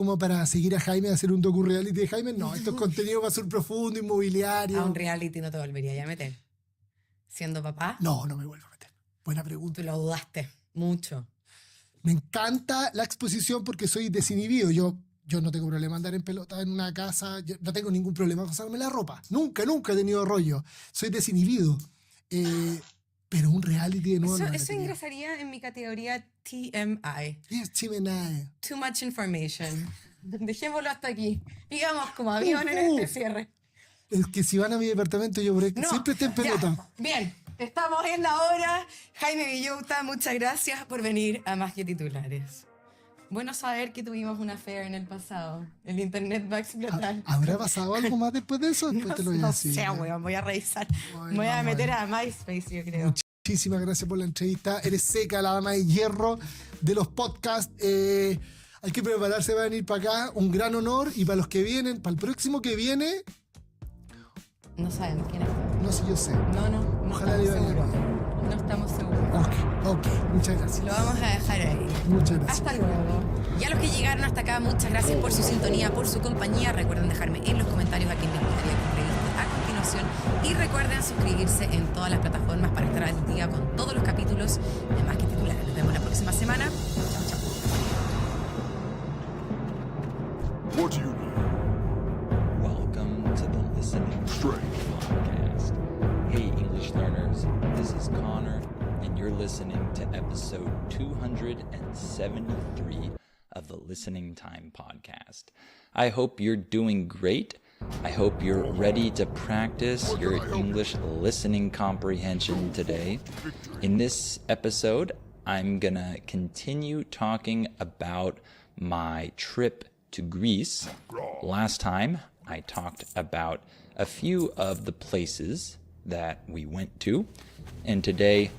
como para seguir a Jaime, a hacer un docu-reality de Jaime. No, esto es contenido para sur profundo, inmobiliario. ¿A un reality no te volvería a meter? ¿Siendo papá? No, no me vuelvo a meter. Buena pregunta. Tú lo dudaste mucho. Me encanta la exposición porque soy desinhibido. Yo no tengo problema andar en pelota en una casa. Yo no tengo ningún problema pasarme la ropa. Nunca he tenido rollo. Soy desinhibido. Pero un reality de nuevo no me Eso metería. ingresaría en mi categoría TMI. Es chimenae. Too much information. Dejémoslo hasta aquí. Digamos como avión en este cierre. Es que si van a mi departamento, yo siempre estoy en pelota. Ya. Bien, estamos en la hora. Jaime Villota, muchas gracias por venir a Más que Titulares. Bueno saber que tuvimos una affair en el pasado. El internet va a explotar. ¿Habrá pasado algo más después de eso? Después te lo voy a decir. No sé, weón, voy a revisar. Me voy a meter a MySpace, yo creo. Muchísimas gracias por la entrevista. Eres seca, la dama de hierro de los podcasts. Hay que prepararse para venir para acá. Un gran honor. Y para los que vienen, para el próximo que viene... No sabemos quién es. No sé, yo sé. No Ojalá estamos le vaya seguros. bien. No estamos seguros. Ok. Muchas gracias. Lo vamos a dejar ahí. Muchas gracias. Hasta luego. Y a los que llegaron hasta acá, muchas gracias por su sintonía, por su compañía. Recuerden dejarme en los comentarios a quién les gustaría que entreviste a continuación. Y recuerden suscribirse en todas las plataformas para estar al día con todos los capítulos de Más que Titulares. Nos vemos la próxima semana. Chao, chao. What do you need? Welcome to the Listening Straight. Podcast. Hey, English learners, this is Connor, and you're listening to episode 273 of the Listening Time Podcast. I hope you're doing great. I hope you're ready to practice your English listening comprehension today. In this episode, I'm gonna continue talking about my trip to Greece. Last time, I talked about a few of the places that we went to, and today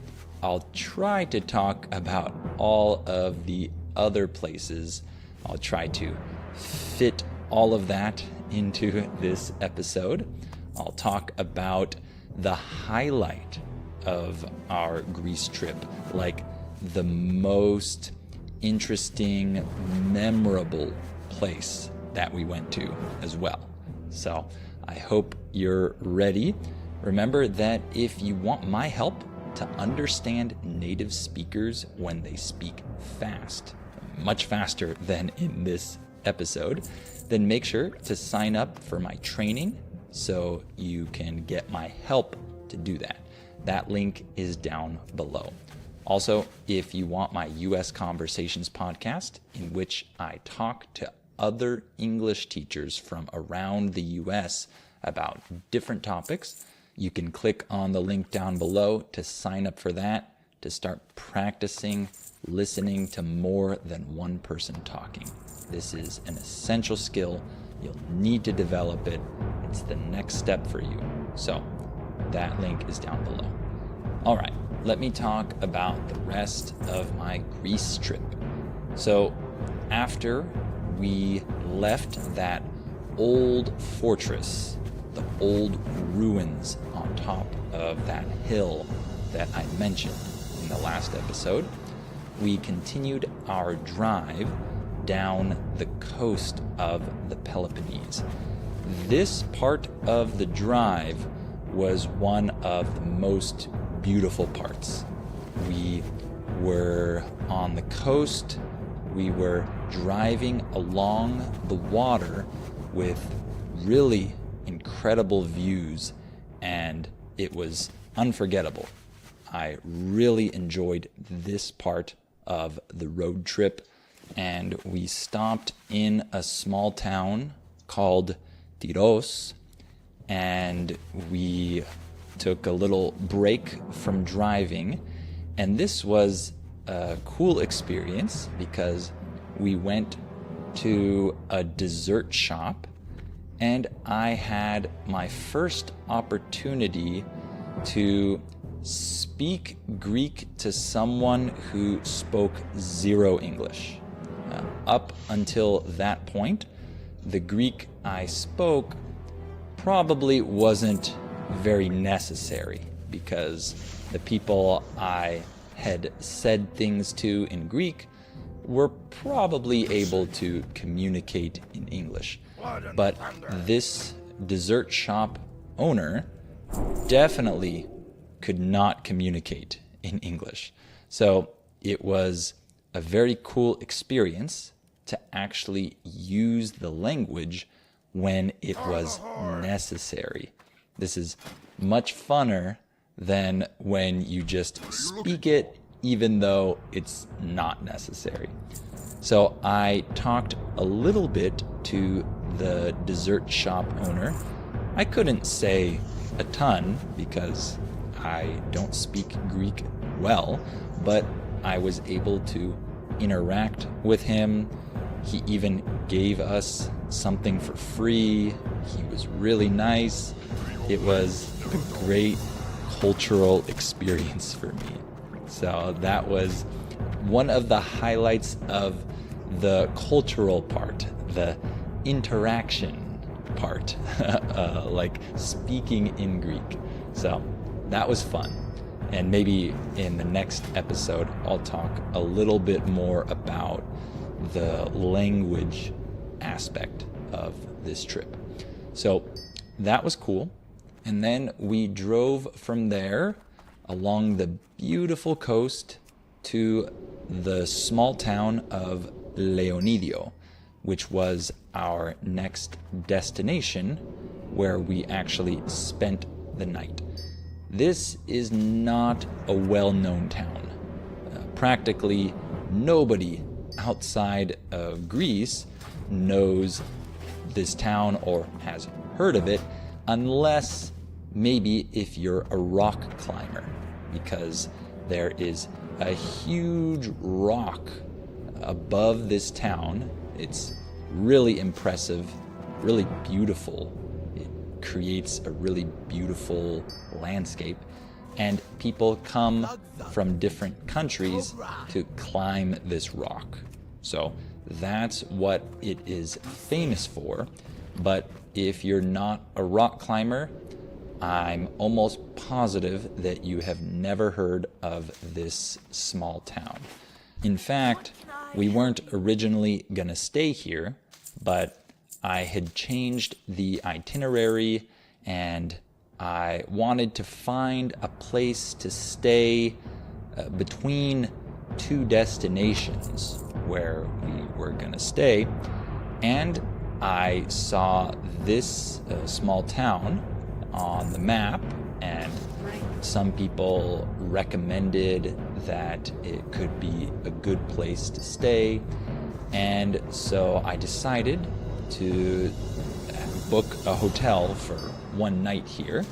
I'll try to talk about all of the other places. I'll try to fit all of that into this episode. I'll talk about the highlight of our Greece trip, like the most interesting, memorable place that we went to as well. So I hope you're ready. Remember that if you want my help to understand native speakers when they speak fast, much faster than in this episode, then make sure to sign up for my training so you can get my help to do that. That link is down below. Also, if you want my US Conversations podcast, in which I talk to other English teachers from around the US about different topics, you can click on the link down below to sign up for that, to start practicing listening to more than one person talking. This is an essential skill. You'll need to develop it. It's the next step for you. So that link is down below. All right, let me talk about the rest of my Greece trip. So after we left that old fortress, the old ruins on top of that hill that I mentioned in the last episode, we continued our drive down the coast of the Peloponnese. This part of the drive was one of the most beautiful parts. We were on the coast, we were driving along the water with really incredible views, and it was unforgettable. I really enjoyed this part of the road trip, and we stopped in a small town called Tiros, and we took a little break from driving, and this was a cool experience because we went to a dessert shop, and I had my first opportunity to speak Greek to someone who spoke zero English. Up until that point, the Greek I spoke probably wasn't very necessary because the people I had said things to in Greek were probably able to communicate in English. But this dessert shop owner definitely could not communicate in English. So it was a very cool experience to actually use the language when it was necessary. This is much funner than when you just speak it even though it's not necessary. So I talked a little bit to the dessert shop owner. I couldn't say a ton because I don't speak Greek well, but I was able to interact with him. He even gave us something for free. He was really nice. It was a great cultural experience for me. So that was one of the highlights of the cultural part, the interaction part, like speaking in Greek. So that was fun. And maybe in the next episode, I'll talk a little bit more about the language aspect of this trip. So that was cool. And then we drove from there along the beautiful coast to the small town of Leonidio, which was our next destination where we actually spent the night. This is not a well-known town. Practically nobody outside of Greece knows this town or has heard of it, unless maybe if you're a rock climber, because there is a huge rock above this town. It's really impressive, really beautiful. It creates a really beautiful landscape, and people come from different countries to climb this rock. So that's what it is famous for. But if you're not a rock climber, I'm almost positive that you have never heard of this small town. In fact, we weren't originally going to stay here, but I had changed the itinerary and I wanted to find a place to stay between two destinations where we were going to stay. And I saw this small town on the map, and some people recommended that it could be a good place to stay. And so I decided to book a hotel for one night here.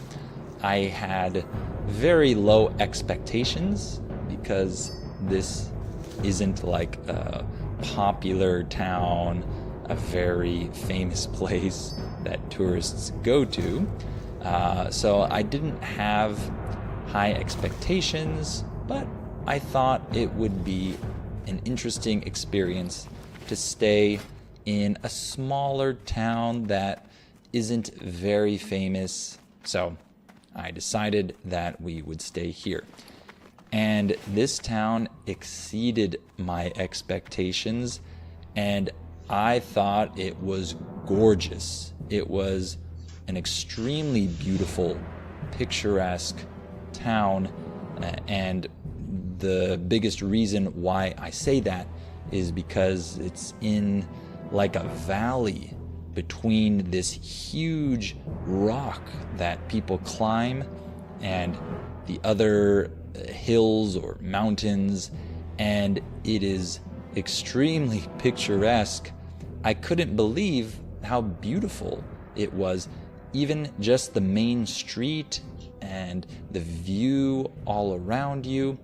I had very low expectations because this isn't like a popular town, a very famous place that tourists go to. So I didn't have high expectations, but I thought it would be an interesting experience to stay in a smaller town that isn't very famous. So I decided that we would stay here. And this town exceeded my expectations, and I thought it was gorgeous. It was an extremely beautiful, picturesque town, and the biggest reason why I say that is because it's in like a valley between this huge rock that people climb and the other hills or mountains, and it is extremely picturesque. I couldn't believe how beautiful it was. Even just the main street and the view all around you.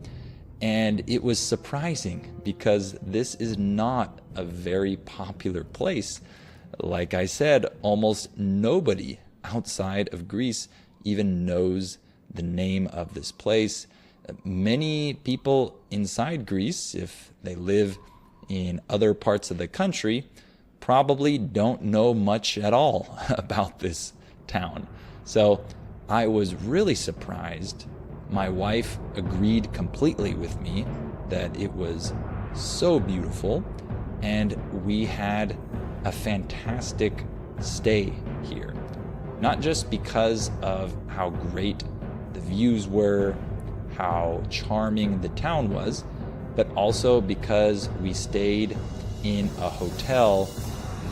And it was surprising because this is not a very popular place. Like I said, almost nobody outside of Greece even knows the name of this place. Many people inside Greece, if they live in other parts of the country, probably don't know much at all about this town. So I was really surprised. My wife agreed completely with me that it was so beautiful, and we had a fantastic stay here. Not just because of how great the views were, how charming the town was, but also because we stayed in a hotel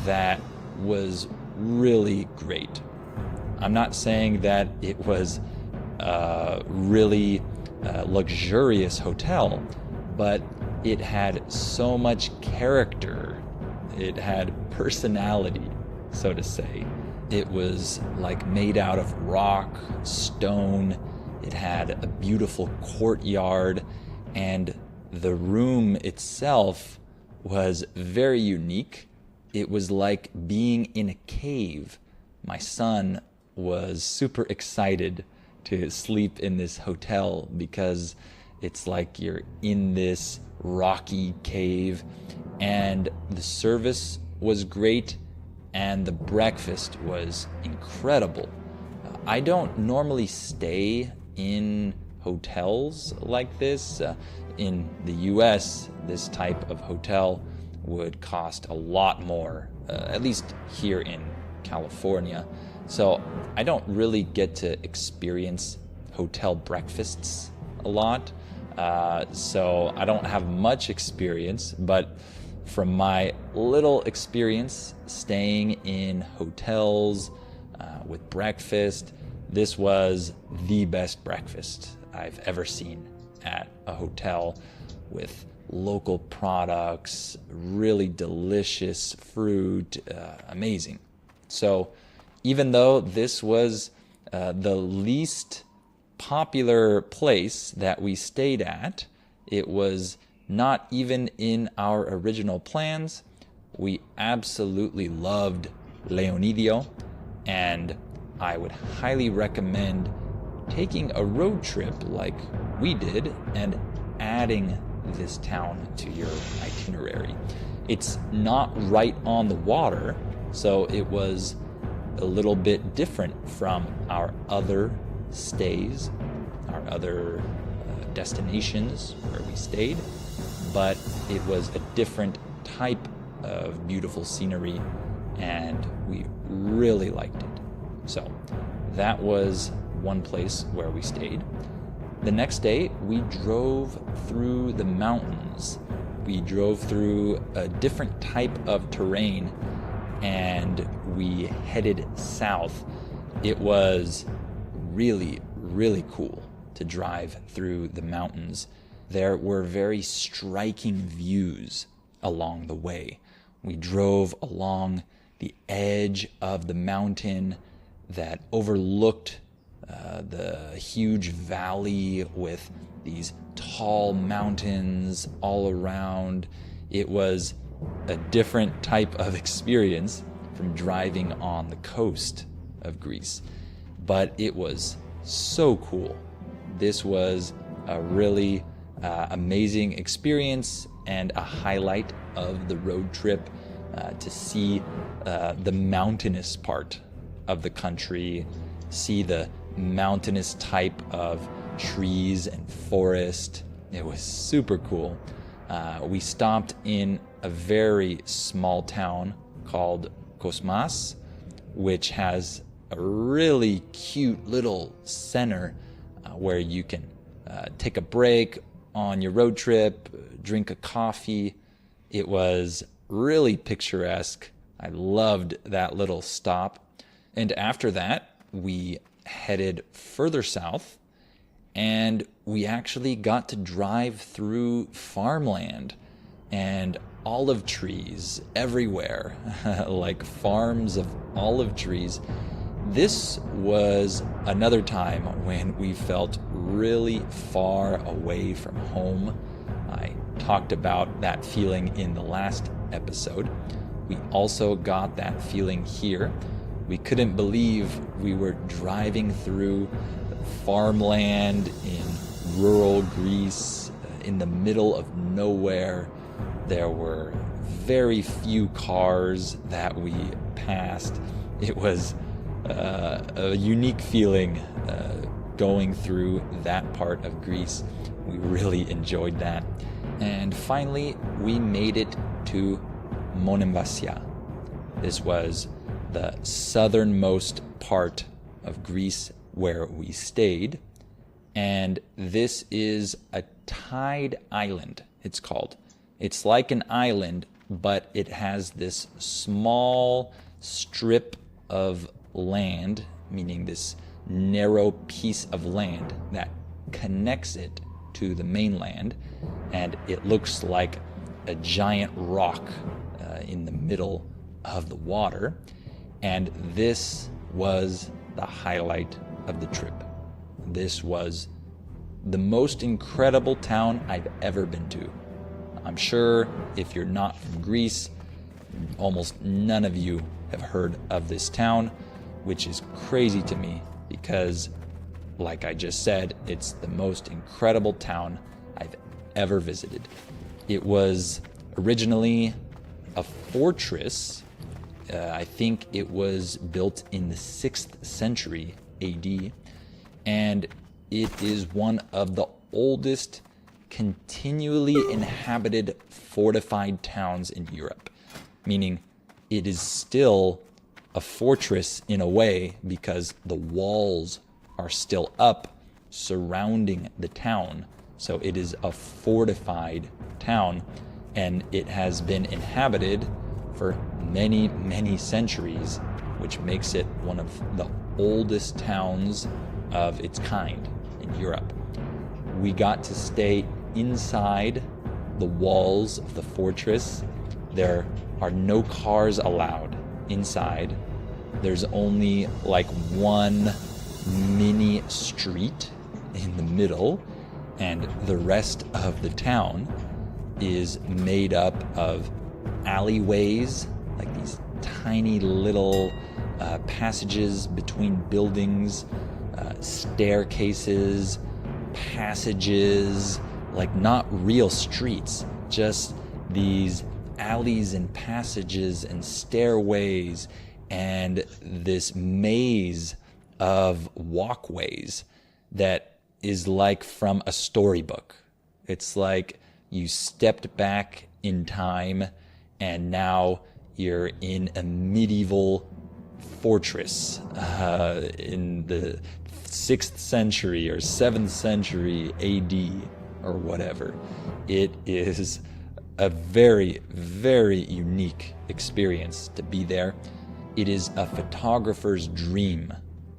that was really great. I'm not saying that it was a really luxurious hotel, but it had so much character. It had personality, so to say. It was like made out of rock, stone. It had a beautiful courtyard, and the room itself was very unique. It was like being in a cave. My son was super excited to sleep in this hotel because it's like you're in this rocky cave, and the service was great and the breakfast was incredible. I don't normally stay in hotels like this. In the US, this type of hotel would cost a lot more, at least here in California. So I don't really get to experience hotel breakfasts a lot. So I don't have much experience, but from my little experience staying in hotels with breakfast, this was the best breakfast I've ever seen at a hotel, with local products, really delicious fruit, amazing. So even though this was the least popular place that we stayed at, it was not even in our original plans. We absolutely loved Leonidio, and I would highly recommend taking a road trip like we did and adding this town to your itinerary. It's not right on the water, so it was a little bit different from our other stays, our other destinations where we stayed, but it was a different type of beautiful scenery, and we really liked it. So that was one place where we stayed. The next day, we drove through the mountains. We drove through a different type of terrain, and we headed south. It was really, really cool to drive through the mountains. There were very striking views along the way. We drove along the edge of the mountain that overlooked the huge valley with these tall mountains all around. It was a different type of experience from driving on the coast of Greece, but it was so cool. This was a really amazing experience and a highlight of the road trip, to see the mountainous part of the country, see the mountainous type of trees and forest. It was super cool. We stopped in a very small town called Kosmas, which has a really cute little center where you can take a break on your road trip, drink a coffee. It was really picturesque. I loved that little stop. And after that, we headed further south, and we actually got to drive through farmland and olive trees everywhere, like farms of olive trees. This was another time when we felt really far away from home. I talked about that feeling in the last episode. We also got that feeling here. We couldn't believe we were driving through farmland in rural Greece, in the middle of nowhere. There were very few cars that we passed. It was a unique feeling going through that part of Greece. We really enjoyed that. And finally, we made it to Monemvasia. This was the southernmost part of Greece where we stayed. And this is a tide island, it's called. It's like an island, but it has this small strip of land, meaning this narrow piece of land that connects it to the mainland, and it looks like a giant rock in the middle of the water. And this was the highlight of the trip. This was the most incredible town I've ever been to. I'm sure if you're not from Greece, almost none of you have heard of this town, which is crazy to me because, like I just said, it's the most incredible town I've ever visited. It was originally a fortress. I think it was built in the 6th century AD, and it is one of the oldest continually inhabited fortified towns in Europe, meaning it is still a fortress in a way because the walls are still up surrounding the town. So it is a fortified town, and it has been inhabited for many, many centuries, which makes it one of the oldest towns of its kind in Europe. We got to stay inside the walls of the fortress. There are no cars allowed inside. There's only like one mini street in the middle, and the rest of the town is made up of alleyways, like these tiny little passages between buildings, staircases, passages, like not real streets, just these alleys and passages and stairways and this maze of walkways that is like from a storybook. It's like you stepped back in time and now you're in a medieval fortress in the 6th century or 7th century AD or whatever. It is a very, very unique experience to be there. It is a photographer's dream.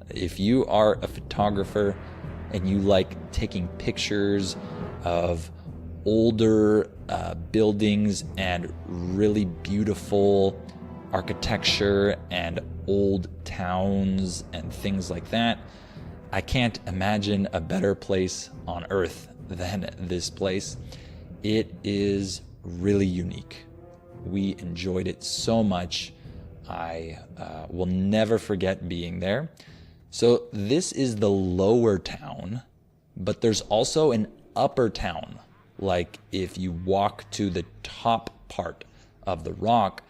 If you are a photographer and you like taking pictures of older buildings and really beautiful architecture and old towns and things like that, I can't imagine a better place on earth than this place. It is really unique. We enjoyed it so much. I will never forget being there. So this is the lower town, but there's also an upper town. Like if you walk to the top part of the rock,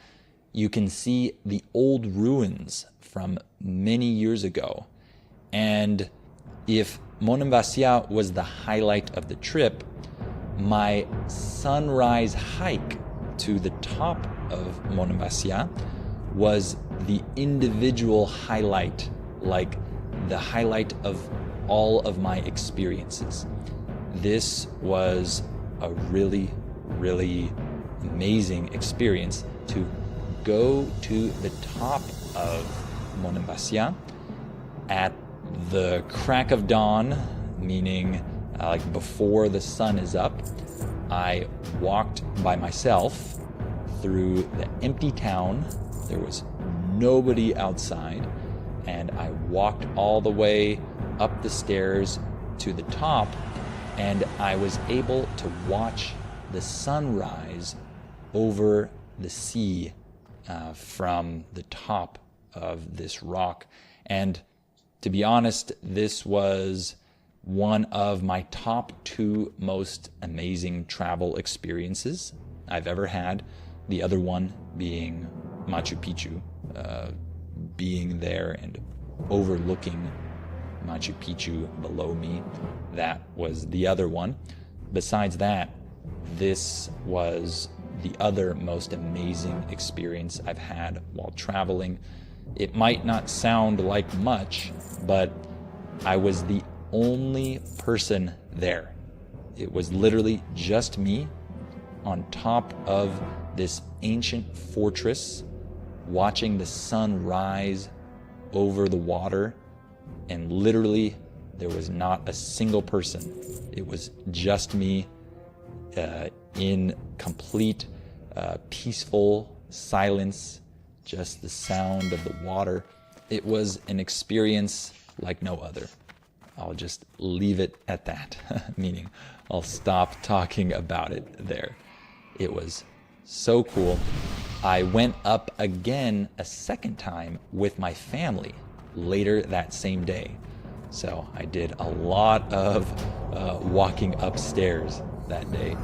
you can see the old ruins from many years ago. And if Monemvasia was the highlight of the trip, my sunrise hike to the top of Monemvasia was the individual highlight, like the highlight of all of my experiences. This was a really, really amazing experience to go to the top of Monemvasia at the crack of dawn, meaning like before the sun is up. I walked by myself through the empty town. There was nobody outside, and I walked all the way up the stairs to the top, and I was able to watch the sunrise over the sea from the top of this rock. And to be honest, this was one of my top 2 most amazing travel experiences I've ever had. The other one being Machu Picchu, being there and overlooking Machu Picchu below me. That was the other one. Besides that, this was the other most amazing experience I've had while traveling. It might not sound like much, but I was the only person there. It was literally just me on top of this ancient fortress, watching the sun rise over the water, and literally there was not a single person. It was just me in complete peaceful silence, just the sound of the water. It was an experience like no other. I'll just leave it at that, meaning I'll stop talking about it there. It was so cool. I went up again a second time with my family later that same day. So I did a lot of walking upstairs that day.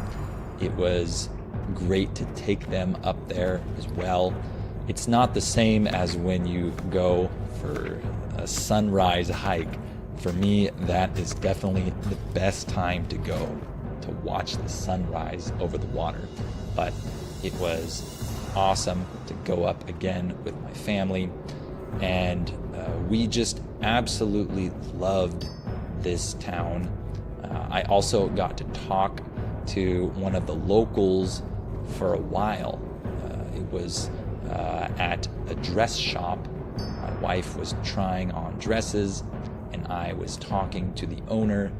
It was great to take them up there as well. It's not the same as when you go for a sunrise hike. For me, that is definitely the best time to go to watch the sunrise over the water. But it was awesome to go up again with my family, and we just absolutely loved this town. I also got to talk to one of the locals for a while. It was at a dress shop. My wife was trying on dresses, and I was talking to the owner,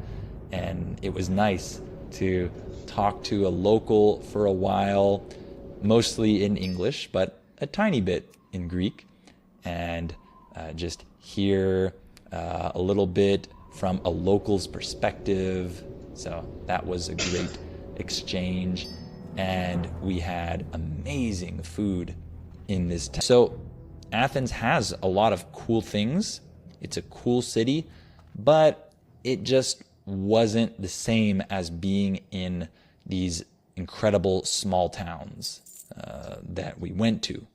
and it was nice to talk to a local for a while, mostly in English, but a tiny bit in Greek, and just hear a little bit from a local's perspective. So that was a great exchange, and we had amazing food in this town. So Athens has a lot of cool things. It's a cool city, but it just wasn't the same as being in these incredible small towns that we went to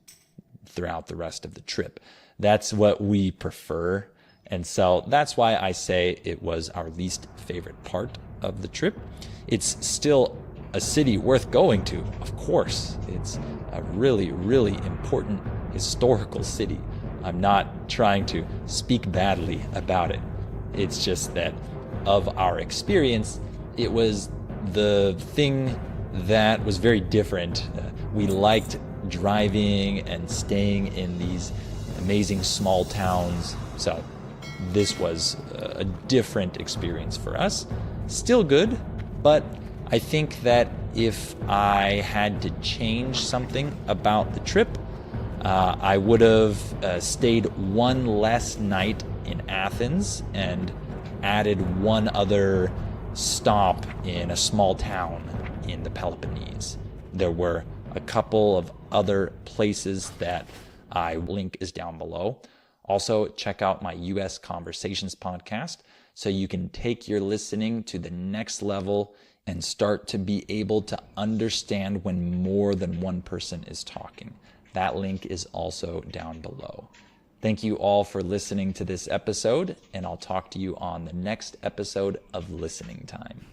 throughout the rest of the trip. That's what we prefer. And so that's why I say it was our least favorite part of the trip. It's still a city worth going to, of course. It's a really, really important historical city. I'm not trying to speak badly about it. It's just that of our experience, it was the thing that was very different. We liked driving and staying in these amazing small towns. So this was a different experience for us. Still good, but I think that if I had to change something about the trip, I would have stayed one less night in Athens and added one other stop in a small town in the Peloponnese. There were a couple of other places that I link is down below. Also, check out my US Conversations podcast so you can take your listening to the next level and start to be able to understand when more than one person is talking. That link is also down below. Thank you all for listening to this episode, and I'll talk to you on the next episode of Listening Time.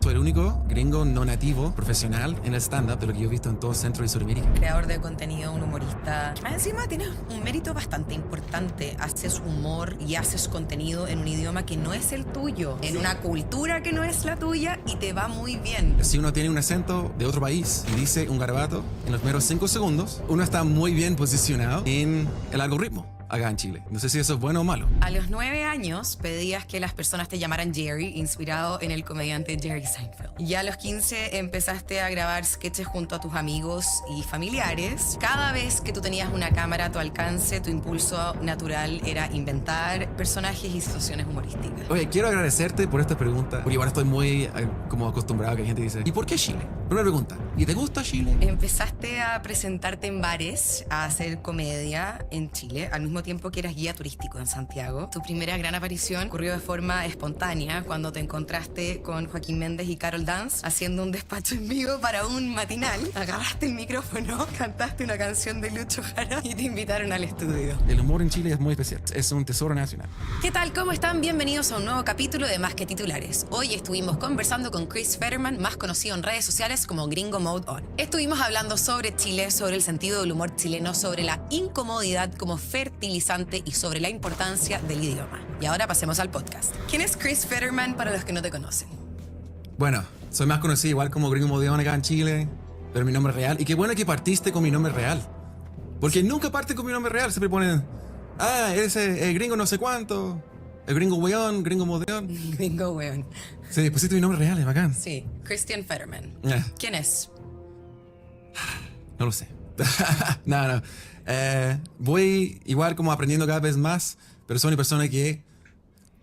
Soy el único gringo no nativo profesional en el stand-up de lo que yo he visto en todo Centro y Sudamérica. Creador de contenido, un humorista. Más encima tienes un mérito bastante importante. Haces humor y haces contenido en un idioma que no es el tuyo, en una cultura que no es la tuya, y te va muy bien. Si uno tiene un acento de otro país y dice un garabato en los primeros 5 segundos, uno está muy bien posicionado en el algoritmo acá en Chile. No sé si eso es bueno o malo. A los 9 años pedías que las personas te llamaran Jerry, inspirado en el comediante Jerry Seinfeld. Ya a los 15 empezaste a grabar sketches junto a tus amigos y familiares. Cada vez que tú tenías una cámara a tu alcance, tu impulso natural era inventar personajes y situaciones humorísticas. Oye, quiero agradecerte por esta pregunta, porque igual estoy muy como acostumbrado a que la gente dice, ¿y por qué Chile? Primera pregunta, ¿y te gusta Chile? Empezaste a presentarte en bares, a hacer comedia en Chile, al mismo mismo tiempo que eras guía turístico en Santiago. Tu primera gran aparición ocurrió de forma espontánea cuando te encontraste con Joaquín Méndez y Carol Dance haciendo un despacho en vivo para un matinal. Agarraste el micrófono, cantaste una canción de Lucho Jara y te invitaron al estudio. El humor en Chile es muy especial, es un tesoro nacional. ¿Qué tal? ¿Cómo están? Bienvenidos a un nuevo capítulo de Más que Titulares. Hoy estuvimos conversando con Chris Fetterman, más conocido en redes sociales como Gringo Mode On. Estuvimos hablando sobre Chile, sobre el sentido del humor chileno, sobre la incomodidad como fertilizante y sobre la importancia del idioma. Y ahora pasemos al podcast. ¿Quién es Chris Fetterman para los que no te conocen? Bueno, soy más conocido igual como Gringo Mode On acá en Chile, pero mi nombre real. Y qué bueno que partiste con mi nombre real. Porque nunca parten con mi nombre real, siempre ponen, eres el gringo no sé cuánto, el gringo weón, gringo modeón. Gringo weón. Sí, pusiste mi nombre real, es bacán. Sí, Christian Fetterman. Yeah. ¿Quién es? No lo sé. No. Voy igual como aprendiendo cada vez más, pero soy una persona que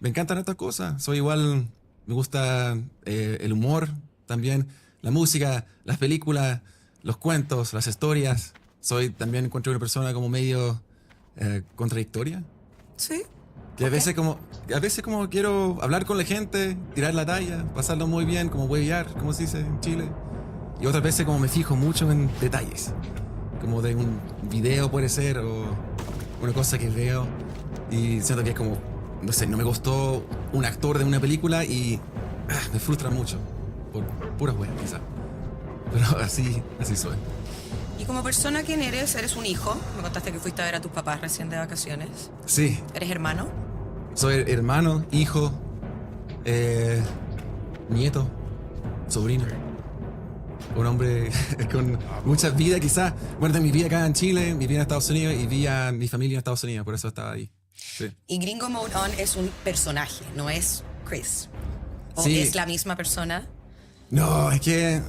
me encantan estas cosas. Soy igual, me gusta el humor también, la música, las películas, los cuentos, las historias. Soy también encuentro una persona como medio contradictoria. Sí. Que a veces como quiero hablar con la gente, tirar la talla, pasarlo muy bien, como huevear, como se dice en Chile. Y otras veces como me fijo mucho en detalles. Como de un video puede ser, o una cosa que veo. Y siento que es como, no sé, no me gustó un actor de una película y me frustra mucho. Por puras huevas, quizás. Pero así soy. Y como persona, ¿quién eres? ¿Eres un hijo? Me contaste que fuiste a ver a tus papás recién de vacaciones. Sí. ¿Eres hermano? Soy hermano, hijo, nieto, sobrino. Un hombre con mucha vida, quizás. Bueno, de mi vida acá en Chile, mi vida en Estados Unidos y vi a mi familia en Estados Unidos, por eso estaba ahí. Sí. Y Gringo Mode On es un personaje, no es Chris. ¿O Sí. es la misma persona? No, es que,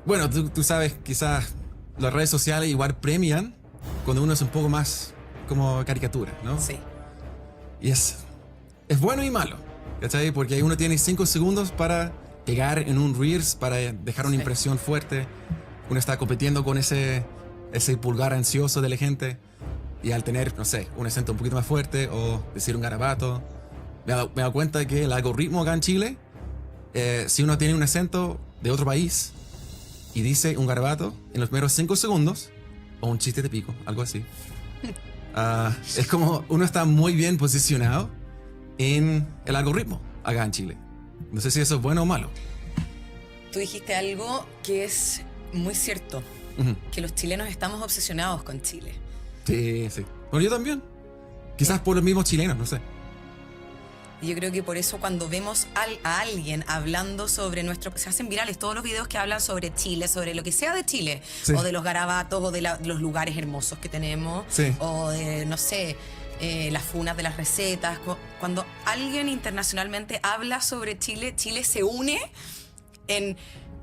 bueno, tú sabes, quizás las redes sociales igual premian cuando uno es un poco más como caricatura, ¿no? Sí. Y es bueno y malo, ¿cachai? Porque uno tiene 5 segundos para pegar en un Reels, para dejar una Sí. impresión fuerte. Uno está compitiendo con ese pulgar ansioso de la gente. Y al tener, no sé, un acento un poquito más fuerte o decir un garabato, me he dado cuenta de que el algoritmo acá en Chile, si uno tiene un acento de otro país y dice un garabato en los primeros 5 segundos, o un chiste de pico, algo así, es como uno está muy bien posicionado en el algoritmo acá en Chile. No sé si eso es bueno o malo. Tú dijiste algo que es muy cierto, Ujú. que los chilenos estamos obsesionados con Chile. Sí. Bueno, yo también. Quizás por los mismos chilenos, no sé. Y yo creo que por eso cuando vemos a alguien hablando sobre se hacen virales todos los videos que hablan sobre Chile, sobre lo que sea de Chile, Sí. o de los garabatos, o de los lugares hermosos que tenemos, Sí. o de, no sé, las funas de las recetas. Cuando alguien internacionalmente habla sobre Chile, Chile se une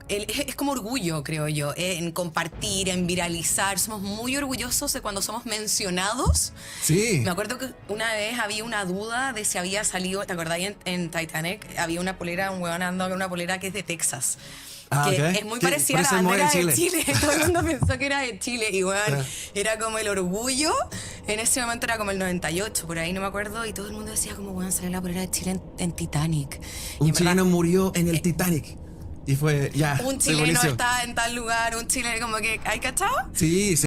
es como orgullo, creo yo, en compartir, en viralizar. Somos muy orgullosos de cuando somos mencionados. Sí. Me acuerdo que una vez había una duda de si había salido, ¿te acordás? En Titanic había una polera, un huevón andando con una polera que es de Texas. Que ok. es muy Que parecida a la parece muy bandera de de Chile. Todo el mundo pensó que era de Chile. Y bueno, Ah. era como el orgullo. En ese momento era como el 98, por ahí no me acuerdo. Y todo el mundo decía como, bueno, salió la polera de Chile en Titanic. Y Un en verdad, chileno murió en el Titanic. Y fue, ya. un se chileno buenísimo. está en tal lugar, un chileno como que, ¿hay cachado? Sí.